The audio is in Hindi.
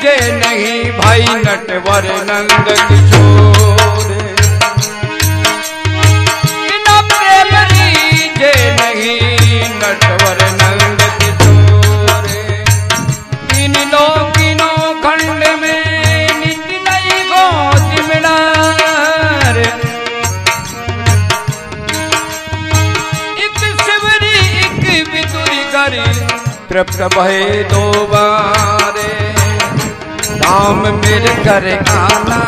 जे नहीं भाई नटवर नंद किशोर। बिना प्रेम रीजे नहीं नटवर नंद किशोर। तीन लोकिनों खंड में निज नहीं गो जिमणार। एक शिवरी एक विदुरी करी तृप्त भये दो बारे। राम मेरे घर आना